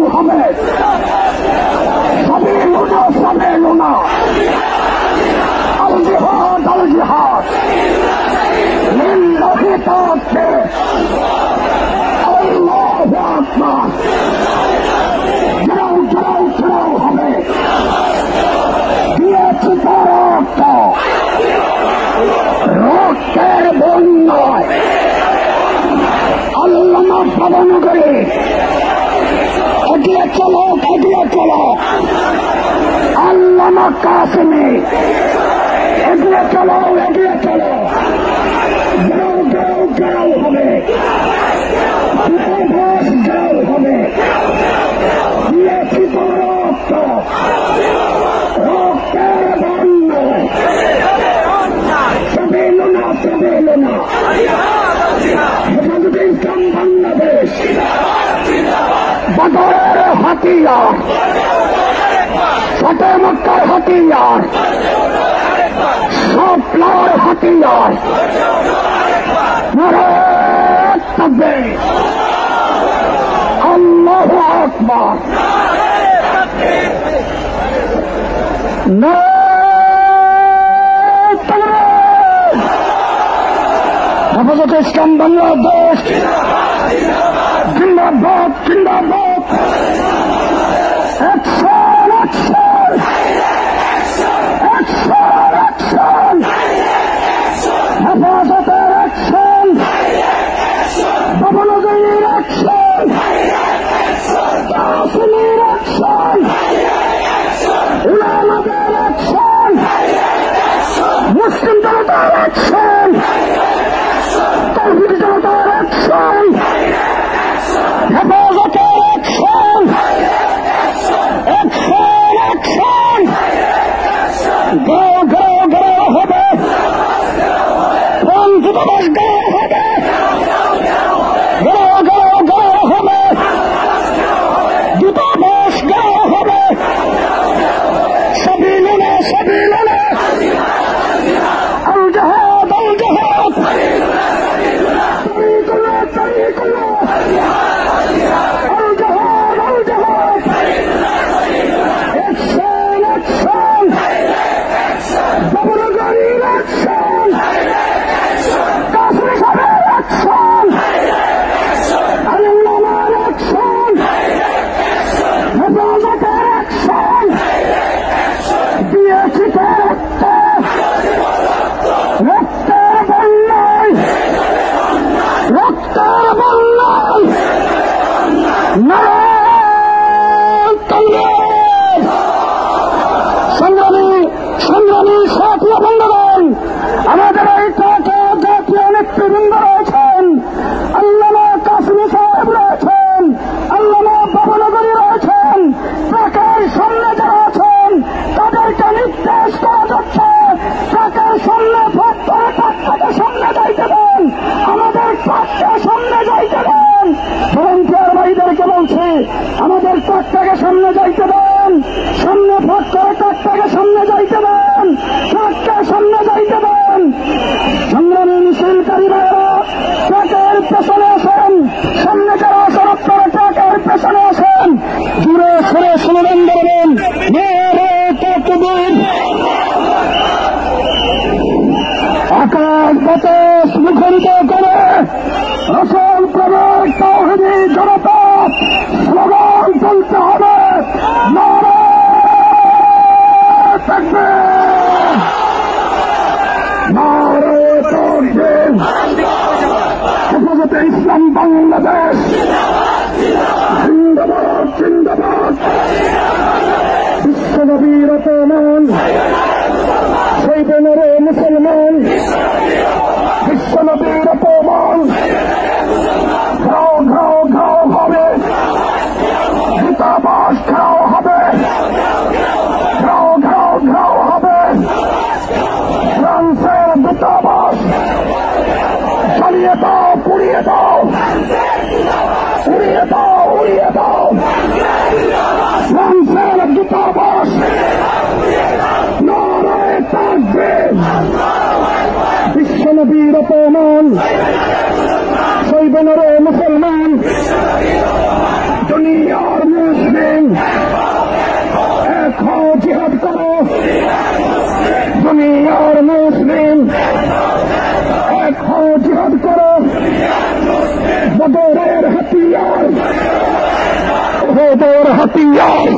ঘেরাও হবে, সাবিলুনা আল জিহাদ লিল্লাহি তাকবীর আল্লাহু আকবার। ঘেরাও হবে, দিয়েছি রক্তের বন্যায় আল্লামা ভবনগরে এগিয়ে চলো আল্লামা কাসেমে এগিয়ে চলো ঘেরাও হবে, ঘেরাও হবে, দিয়েছি রক্তের বন্যায় সাবিলুনা হেফাজতে ইসলাম বাংলাদেশ বদরের হাতিয়ার, ফতেহ মক্কার হাতিয়ার, শাপলার হাতিয়ার, নারায়ে তাকবীর আল্লাহু আকবার। হেফাজতে ইসলাম বাংলাদেশ জিন্দাবাদ জিন্দাবাদ। অ্যাকশন অ্যাকশন অ্যাকশন অ্যাকশন, হেফাজতের অ্যাকশন, ভবনগরীর অ্যাকশন, কাসেমের অ্যাকশন, উলামাদের অ্যাকশন, মুসলিম জনতার অ্যাকশন, তৌহিদি জনতার অ্যাকশন, হেফাজতের অ্যাকশন, অ্যাকশন অ্যাকশন। ঘেরাও হবে, দূতাবাস ঘেরাও হবে, ঘেরাও হবে, দূতাবাস ঘেরাও হবে, সাবিলুনা আল জিহাদ তরিকুল্লাহ আল জিহাদ অ্যাকশন ভবনগরীর অ্যাকশন, কাসেম সাহেবের অ্যাকশন, আল্লামার অ্যাকশন, হেফাজতের অ্যাকশন, দিয়েছি রক্তের বন্যায় নারায়ে তাকবীর। সংগ্রামী সাথী বন্ধুগণ, আমাদের এই জাতীয় নেতৃবৃন্দ রয়েছেন, আল্লামা কাসেম সাহেব রয়েছেন, আল্লামা ভবনগরী রয়েছেন, ট্রাকের সামনে যারা আছেন তাদেরকে নির্দেশ করা যাচ্ছে ট্রাকের সামনে ট্রাকটাকে সামনে যাইতে দেন, আমাদের ট্রাককে সামনে যাইতে দেন। ভলান্টিয়ার ভাইদেরকে বলছি, আমাদের ট্রাকটাকে সামনে যাইতে দেন, সামনে ফাঁক করে ট্রাকটাকে সামনে যাইতে দেন, ট্রাককে সামনে যাইতে দেন। সংগ্রামী মিছিলকারী ভাইয়েরা ট্রাকের পেছনে আসেন, সামনে যারা আসেন আপনারা ট্রাকের পেছনে আসেন, জুড়ে সরে স্লোগান দেবেন নারায়ে তাকবীর। আকাশ বাতাস মুখরিত করে রসুল প্রেমের তাওহীদি জনতা স্লোগান তুলতে হবে নারায়ে তাকবীর, নারায়ে তাকবীর। হেফাজতে ইসলাম বাংলাদেশ জিন্দাবাদ জিন্দাবাদ। বিশ্বনবীর অপমান শহীদ নরে মুসলমান, বিশ্বনবীর অপমান ঘাও হবে, দূতাবাস ঘাও হবে, ঘাও হবে, ফ্রান্সের দূতাবাস জ্বালিয়ে দাও, পুড়িয়ে দাও, উড়িয়ে দাও, ফ্রান্সের দূতাবাস নারায়ে তাকবীর। বিশ্বনবীর অপমান শহীদ নরে মুসলমান, দুনিয়ার বদরের হাতিয়ার, বদর হাতিয়ার